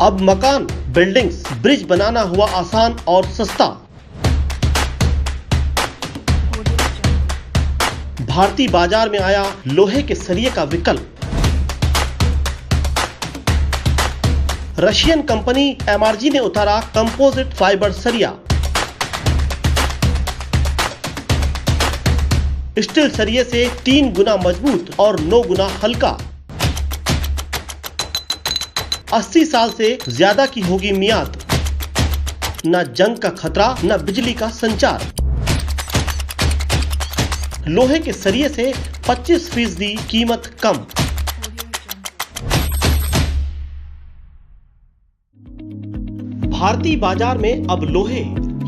अब मकान, buildings, bridge बनाना हुआ आसान और सस्ता। भारतीय बाजार में आया लोहे के सरिये का विकल्प। रशियन कंपनी एमआरजी ने उतारा कंपोजिट फाइबर सरिया। स्टील सरिये से 3 गुना मजबूत और 9 गुना हल्का। 80 साल से ज्यादा की होगी मियाद। न जंग का खतरा, न बिजली का संचार। लोहे के सरिये से 25% कीमत कम। भारतीय बाजार में अब लोहे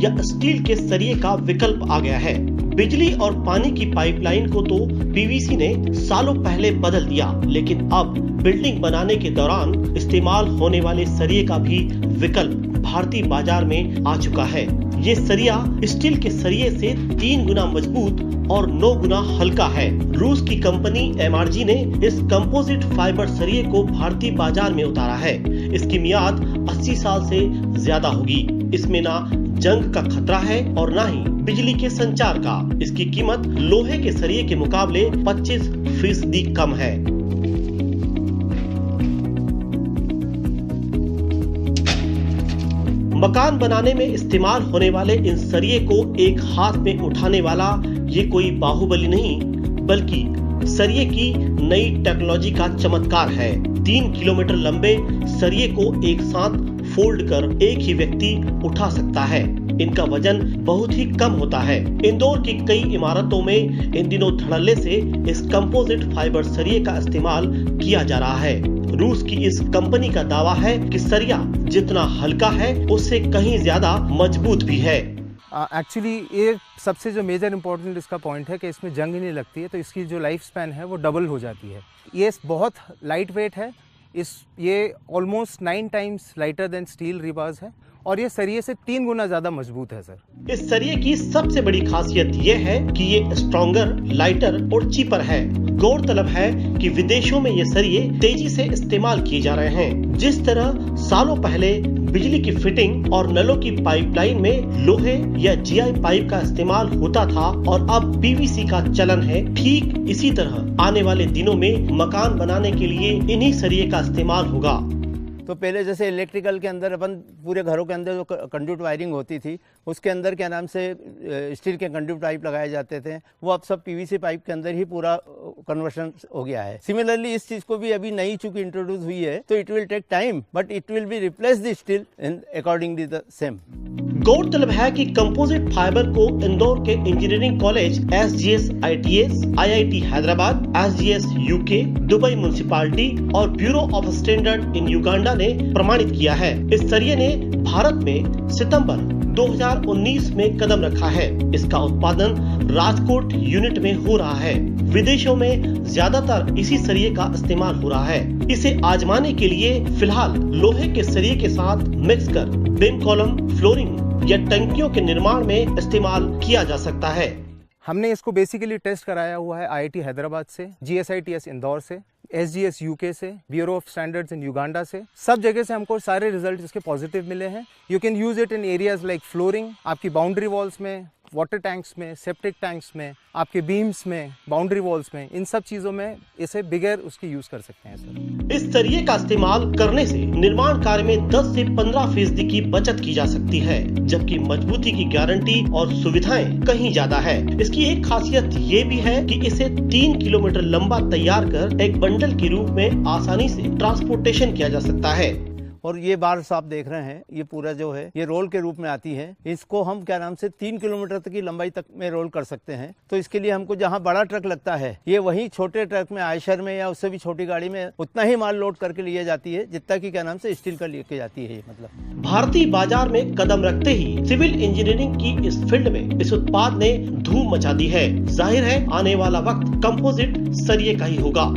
या स्टील के सरिये का विकल्प आ गया है। बिजली और पानी की पाइपलाइन को तो पीवीसी ने सालों पहले बदल दिया, लेकिन अब बिल्डिंग बनाने के दौरान इस्तेमाल होने वाले सरिये का भी विकल्प भारतीय बाजार में आ चुका है। ये सरिया स्टील के सरिये से 3 गुना मजबूत और 9 गुना हल्का है। रूस की कंपनी एमआरजी ने इस कंपोजिट फाइबर सरिये को भारतीय बाजार में उतारा है। इसकी मियाद 80 साल से ज्यादा होगी। इसमें ना जंग का खतरा है और ना ही बिजली के संचार का। इसकी कीमत लोहे के सरिये के मुकाबले 25% कम है। मकान बनाने में इस्तेमाल होने वाले इन सरिये को एक हाथ में उठाने वाला ये कोई बाहुबली नहीं, बल्कि सरिये की नई टेक्नोलॉजी का चमत्कार है। 3 किलोमीटर लंबे सरिये को एक साथ फोल्ड कर एक ही व्यक्ति उठा सकता है। इनका वजन बहुत ही कम होता है। इंदौर की कई इमारतों में इन दिनों धड़ल्ले से इस कंपोजिट फाइबर सरिये का इस्तेमाल किया जा रहा है। रूस की इस कंपनी का दावा है कि सरिया जितना हल्का है उससे कहीं ज्यादा मजबूत भी है। एक्चुअली ये सबसे जो मेजर इम्पोर्टेंट इसका पॉइंट है कि इसमें जंग नहीं लगती है, तो इसकी जो लाइफ स्पैन है वो डबल हो जाती है। ये बहुत लाइट वेट है। ये almost 9 times lighter than steel rebars है और ये सरिये से 3 गुना ज्यादा मजबूत है सर। इस सरिये की सबसे बड़ी खासियत ये है कि ये स्ट्रॉन्गर, लाइटर और चीपर है। गौरतलब है कि विदेशों में ये सरिये तेजी से इस्तेमाल किए जा रहे हैं। जिस तरह सालों पहले बिजली की फिटिंग और नलों की पाइपलाइन में लोहे या जीआई पाइप का इस्तेमाल होता था और अब पीवीसी का चलन है, ठीक इसी तरह आने वाले दिनों में मकान बनाने के लिए इन्हीं सरिये का इस्तेमाल होगा। तो पहले जैसे इलेक्ट्रिकल के अंदर अपन पूरे घरों के अंदर जो कंड्यूट वायरिंग होती थी, उसके अंदर क्या नाम से स्टील के कंड्यूट पाइप लगाए जाते थे, वो अब सब पीवीसी पाइप के अंदर ही पूरा कन्वर्शन हो गया है। सिमिलरली इस चीज़ को भी अभी नई चूंकि इंट्रोड्यूस हुई है, तो it will take time but it will be replace the steel in accordingly the same. गौरतलब है कि कंपोजिट फाइबर को इंदौर के engineering college SGS ITS, IIT Hyderabad, SGS UK, Dubai municipality और bureau of standard in Uganda ने प्रमाणित किया है। इस सरिये ने भारत में सितंबर 2019 में कदम रखा है। इसका उत्पादन राजकोट यूनिट में हो रहा है। विदेशों में ज्यादातर इसी सरिये का इस्तेमाल हो रहा है। इसे आजमाने के लिए फिलहाल लोहे के सरिये के साथ मिक्स कर बीम कॉलम, फ्लोरिंग या टंकियों के निर्माण में इस्तेमाल किया जा सकता है। हमने इसको बेसिकली टेस्ट कराया हुआ है IIT हैदराबाद से, GSITS इंदौर से, SGS UK से, bureau of standards in Uganda से। सब जगह से हमको सारे रिजल्ट इसके पॉजिटिव मिले हैं। You can use it in areas like flooring, आपकी बाउंड्री वॉल्स में, वाटर टैंक्स में, सेप्टिक टैंक्स में, आपके बीम्स में, बाउंड्री वॉल्स में, इन सब चीजों में इसे बिगैर उसके यूज कर सकते हैं सर। इस सरिये का इस्तेमाल करने से निर्माण कार्य में 10 से 15% की बचत की जा सकती है, जबकि मजबूती की गारंटी और सुविधाएं कहीं ज्यादा है। इसकी एक खासियत ये भी है कि इसे 3 किलोमीटर लंबा तैयार कर एक बंडल के रूप में आसानी से ट्रांसपोर्टेशन किया जा सकता है। और ये बार्स आप देख रहे हैं, ये पूरा जो है ये रोल के रूप में आती है। इसको हम क्या नाम से 3 किलोमीटर तक की लंबाई तक में रोल कर सकते हैं। तो इसके लिए हमको जहाँ बड़ा ट्रक लगता है, ये वही छोटे ट्रक में, आयशर में या उससे भी छोटी गाड़ी में उतना ही माल लोड करके लिए जाती है जितना की क्या नाम से स्टील का लेके जाती है। मतलब भारतीय बाजार में कदम रखते ही सिविल इंजीनियरिंग की इस फील्ड में इस उत्पाद ने धूम मचा दी है। जाहिर है आने वाला वक्त कंपोजिट सरिये का ही होगा।